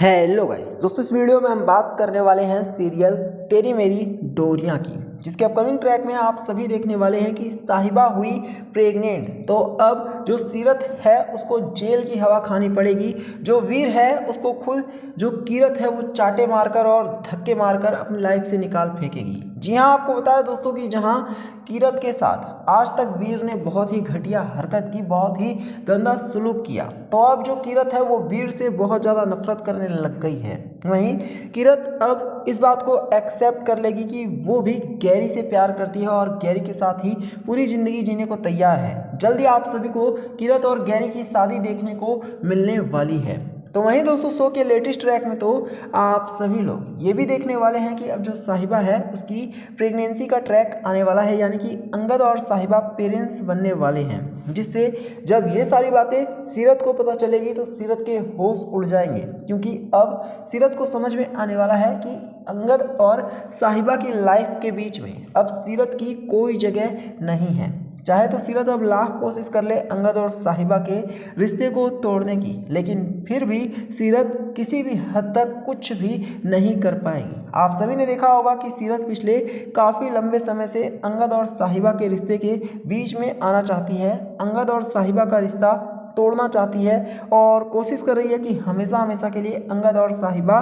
Hello guys दोस्तों, इस video में हम बात करने वाले हैं सीरियल तेरी मेरी डोरियां की, जिसके अपकमिंग ट्रैक में आप सभी देखने वाले हैं कि साहिबा हुई प्रेग्नेंट। तो अब जो सीरत है उसको जेल की हवा खानी पड़ेगी, जो वीर है उसको खुद जो कीरत है वो चाटे मारकर और धक्के मारकर अपनी लाइफ से निकाल फेंकेगी। जी हाँ, आपको बताया दोस्तों कि जहाँ कीरत के साथ आज तक वीर ने बहुत ही घटिया हरकत की, बहुत ही गंदा सलूक किया, तो अब जो कीरत है वो वीर से बहुत ज़्यादा नफरत करने लग गई है। वहीं कीरत अब इस बात को एक्सेप्ट कर लेगी कि वो भी गैरी से प्यार करती है और गैरी के साथ ही पूरी ज़िंदगी जीने को तैयार है। जल्दी आप सभी को कीरत और गैरी की शादी देखने को मिलने वाली है। तो वहीं दोस्तों, शो के लेटेस्ट ट्रैक में तो आप सभी लोग ये भी देखने वाले हैं कि अब जो साहिबा है उसकी प्रेगनेंसी का ट्रैक आने वाला है, यानी कि अंगद और साहिबा पेरेंट्स बनने वाले हैं, जिससे जब ये सारी बातें सीरत को पता चलेगी तो सीरत के होश उड़ जाएंगे, क्योंकि अब सीरत को समझ में आने वाला है कि अंगद और साहिबा की लाइफ के बीच में अब सीरत की कोई जगह नहीं है। चाहे तो सीरत अब लाख कोशिश कर ले अंगद और साहिबा के रिश्ते को तोड़ने की, लेकिन फिर भी सीरत किसी भी हद तक कुछ भी नहीं कर पाएगी। आप सभी ने देखा होगा कि सीरत पिछले काफ़ी लंबे समय से अंगद और साहिबा के रिश्ते के बीच में आना चाहती है, अंगद और साहिबा का रिश्ता तोड़ना चाहती है और कोशिश कर रही है कि हमेशा हमेशा के लिए अंगद और साहिबा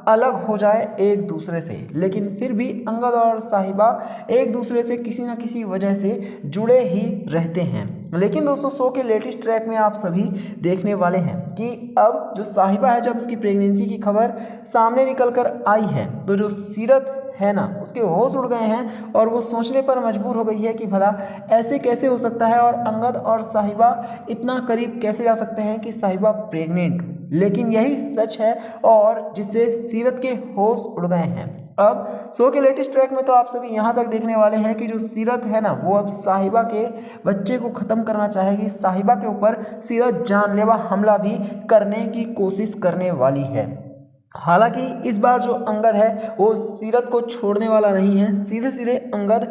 अलग हो जाए एक दूसरे से। लेकिन फिर भी अंगद और साहिबा एक दूसरे से किसी न किसी वजह से जुड़े ही रहते हैं। लेकिन दोस्तों, शो के लेटेस्ट ट्रैक में आप सभी देखने वाले हैं कि अब जो साहिबा है, जब उसकी प्रेगनेंसी की खबर सामने निकल कर आई है तो जो सीरत है ना, उसके होश उड़ गए हैं और वो सोचने पर मजबूर हो गई है कि भला ऐसे कैसे हो सकता है और अंगद और साहिबा इतना करीब कैसे जा सकते हैं कि साहिबा प्रेग्नेंट। लेकिन यही सच है और जिससे सीरत के होश उड़ गए हैं। अब शो के लेटेस्ट ट्रैक में तो आप सभी यहाँ तक देखने वाले हैं कि जो सीरत है ना, वो अब साहिबा के बच्चे को ख़त्म करना चाहेगी। साहिबा के ऊपर सीरत जानलेवा हमला भी करने की कोशिश करने वाली है। हालांकि इस बार जो अंगद है वो सीरत को छोड़ने वाला नहीं है, सीधे सीधे अंगद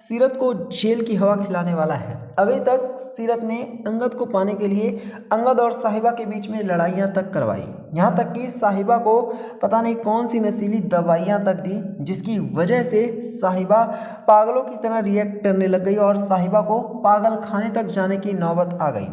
सीरत को जेल की हवा खिलाने वाला है। अभी तक सीरत ने अंगद को पाने के लिए अंगद और साहिबा के बीच में लड़ाइयाँ तक करवाई, यहाँ तक कि साहिबा को पता नहीं कौन सी नशीली दवाइयाँ तक दी, जिसकी वजह से साहिबा पागलों की तरह रिएक्ट करने लग गई और साहिबा को पागल खाने तक जाने की नौबत आ गई।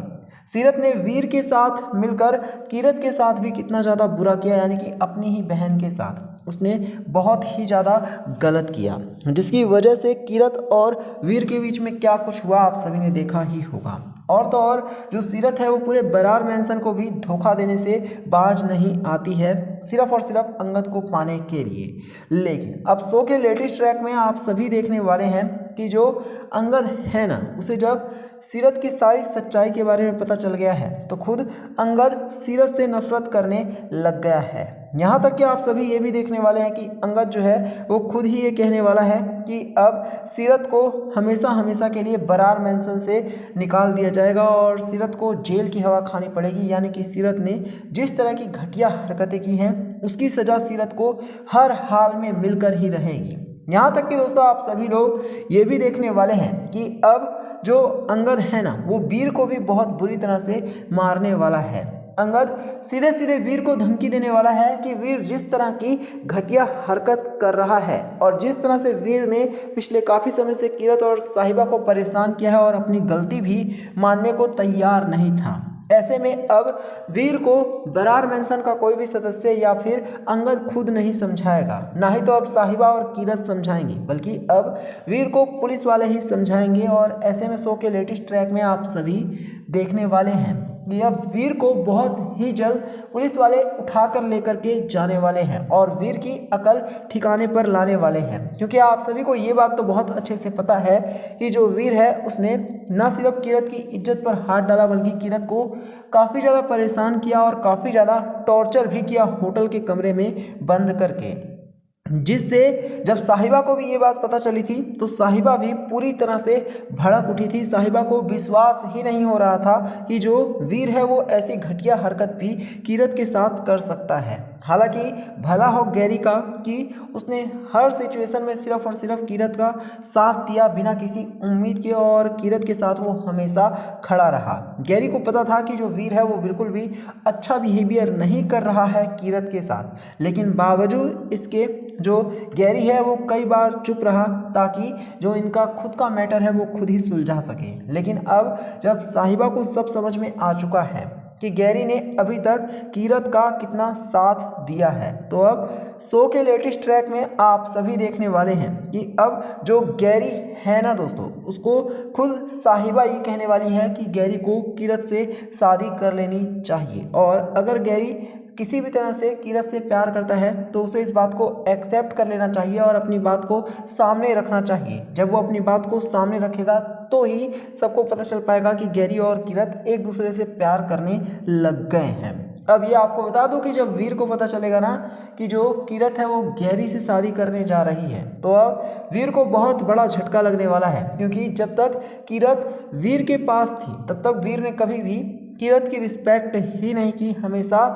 सीरत ने वीर के साथ मिलकर कीरत के साथ भी कितना ज़्यादा बुरा किया, यानी कि अपनी ही बहन के साथ उसने बहुत ही ज़्यादा गलत किया, जिसकी वजह से कीरत और वीर के बीच में क्या कुछ हुआ आप सभी ने देखा ही होगा। और तो और जो सीरत है वो पूरे बरार मैंसन को भी धोखा देने से बाज नहीं आती है, सिर्फ और सिर्फ अंगद को पाने के लिए। लेकिन अब शो के लेटेस्ट ट्रैक में आप सभी देखने वाले हैं कि जो अंगद है ना, उसे जब सीरत की सारी सच्चाई के बारे में पता चल गया है तो खुद अंगद सीरत से नफरत करने लग गया है। यहाँ तक कि आप सभी ये भी देखने वाले हैं कि अंगद जो है वो खुद ही ये कहने वाला है कि अब सीरत को हमेशा हमेशा के लिए बरार मैंसन से निकाल दिया जाएगा और सीरत को जेल की हवा खानी पड़ेगी, यानी कि सीरत ने जिस तरह की घटिया हरकतें की हैं उसकी सज़ा सीरत को हर हाल में मिलकर ही रहेगी। यहाँ तक कि दोस्तों, आप सभी लोग ये भी देखने वाले हैं कि अब जो अंगद है ना, वो वीर को भी बहुत बुरी तरह से मारने वाला है। अंगद सीधे सीधे वीर को धमकी देने वाला है कि वीर जिस तरह की घटिया हरकत कर रहा है और जिस तरह से वीर ने पिछले काफ़ी समय से कीरत और साहिबा को परेशान किया है और अपनी गलती भी मानने को तैयार नहीं था, ऐसे में अब वीर को बरार मैंसन का कोई भी सदस्य या फिर अंगद खुद नहीं समझाएगा, ना ही तो अब साहिबा और कीरत समझाएंगी, बल्कि अब वीर को पुलिस वाले ही समझाएंगे। और ऐसे में शो के लेटेस्ट ट्रैक में आप सभी देखने वाले हैं कि अब वीर को बहुत ही जल्द पुलिस वाले उठाकर लेकर के जाने वाले हैं और वीर की अकल ठिकाने पर लाने वाले हैं, क्योंकि आप सभी को ये बात तो बहुत अच्छे से पता है कि जो वीर है उसने न सिर्फ कीरत की इज्जत पर हाथ डाला बल्कि कीरत को काफ़ी ज़्यादा परेशान किया और काफ़ी ज़्यादा टॉर्चर भी किया होटल के कमरे में बंद करके, जिससे जब साहिबा को भी ये बात पता चली थी तो साहिबा भी पूरी तरह से भड़क उठी थी। साहिबा को विश्वास ही नहीं हो रहा था कि जो वीर है वो ऐसी घटिया हरकत भी कीरत के साथ कर सकता है। हालांकि भला हो गैरी का कि उसने हर सिचुएशन में सिर्फ और सिर्फ कीरत का साथ दिया बिना किसी उम्मीद के, और कीरत के साथ वो हमेशा खड़ा रहा। गैरी को पता था कि जो वीर है वो बिल्कुल भी अच्छा बिहेवियर नहीं कर रहा है कीरत के साथ, लेकिन बावजूद इसके जो गैरी है वो कई बार चुप रहा ताकि जो इनका खुद का मैटर है वो खुद ही सुलझा सके। लेकिन अब जब साहिबा को सब समझ में आ चुका है कि गैरी ने अभी तक कीरत का कितना साथ दिया है, तो अब शो के लेटेस्ट ट्रैक में आप सभी देखने वाले हैं कि अब जो गैरी है ना दोस्तों, उसको खुद साहिबा ये कहने वाली है कि गैरी को कीरत से शादी कर लेनी चाहिए, और अगर गैरी किसी भी तरह से कीरत से प्यार करता है तो उसे इस बात को एक्सेप्ट कर लेना चाहिए और अपनी बात को सामने रखना चाहिए। जब वो अपनी बात को सामने रखेगा तो ही सबको पता चल पाएगा कि गैरी और कीरत एक दूसरे से प्यार करने लग गए हैं। अब ये आपको बता दूं कि जब वीर को पता चलेगा ना कि जो कीरत है वो गैरी से शादी करने जा रही है, तो अब वीर को बहुत बड़ा झटका लगने वाला है, क्योंकि जब तक कीरत वीर के पास थी तब तक वीर ने कभी भी कीरत की रिस्पेक्ट ही नहीं की। हमेशा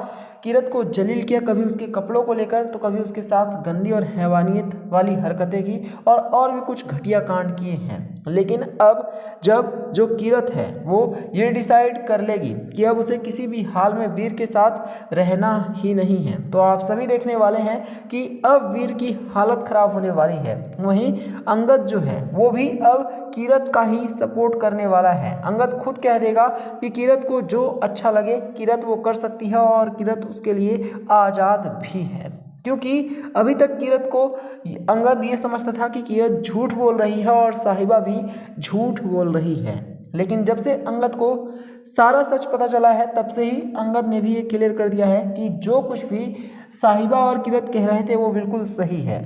कीरत को जलील किया, कभी उसके कपड़ों को लेकर तो कभी उसके साथ गंदी और हैवानियत वाली हरकतें की और भी कुछ घटिया कांड किए हैं। लेकिन अब जब जो कीरत है वो ये डिसाइड कर लेगी कि अब उसे किसी भी हाल में वीर के साथ रहना ही नहीं है, तो आप सभी देखने वाले हैं कि अब वीर की हालत खराब होने वाली है। वहीं अंगद जो है वो भी अब कीरत का ही सपोर्ट करने वाला है। अंगद खुद कह देगा कि कीरत को जो अच्छा लगे कीरत वो कर सकती है, और कीरत उसके लिए आज़ाद भी है, क्योंकि अभी तक कीरत को अंगद ये समझता था कि कीरत झूठ बोल रही है और साहिबा भी झूठ बोल रही है। लेकिन जब से अंगद को सारा सच पता चला है तब से ही अंगद ने भी ये क्लियर कर दिया है कि जो कुछ भी साहिबा और कीरत कह रहे थे वो बिल्कुल सही है।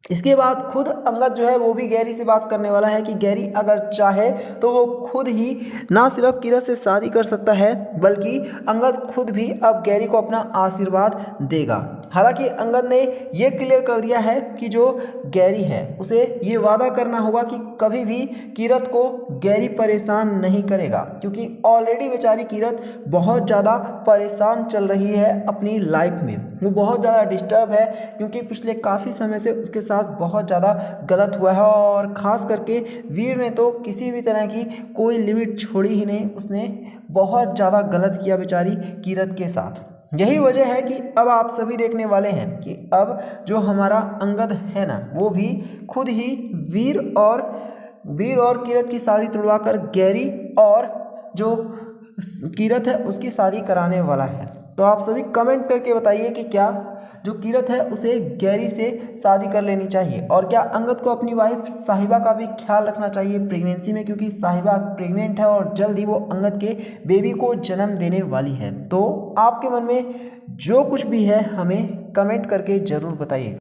इसके बाद खुद अंगद जो है वो भी गैरी से बात करने वाला है कि गैरी अगर चाहे तो वो खुद ही ना सिर्फ कीरत से शादी कर सकता है, बल्कि अंगद खुद भी अब गैरी को अपना आशीर्वाद देगा। हालांकि अंगद ने ये क्लियर कर दिया है कि जो गैरी है उसे ये वादा करना होगा कि कभी भी कीरत को गैरी परेशान नहीं करेगा, क्योंकि ऑलरेडी बेचारी कीरत बहुत ज़्यादा परेशान चल रही है अपनी लाइफ में। वो बहुत ज़्यादा डिस्टर्ब है क्योंकि पिछले काफ़ी समय से उसके साथ बहुत ज़्यादा गलत हुआ है, और ख़ास करके वीर ने तो किसी भी तरह की कोई लिमिट छोड़ी ही नहीं। उसने बहुत ज़्यादा गलत किया बेचारी कीरत के साथ। यही वजह है कि अब आप सभी देखने वाले हैं कि अब जो हमारा अंगद है ना वो भी खुद ही वीर और कीरत की शादी तुड़वाकर गैरी और जो कीरत है उसकी शादी कराने वाला है। तो आप सभी कमेंट करके बताइए कि क्या जो कीरत है उसे गैरी से शादी कर लेनी चाहिए, और क्या अंगद को अपनी वाइफ साहिबा का भी ख्याल रखना चाहिए प्रेगनेंसी में, क्योंकि साहिबा प्रेग्नेंट है और जल्द ही वो अंगद के बेबी को जन्म देने वाली है। तो आपके मन में जो कुछ भी है हमें कमेंट करके ज़रूर बताइए।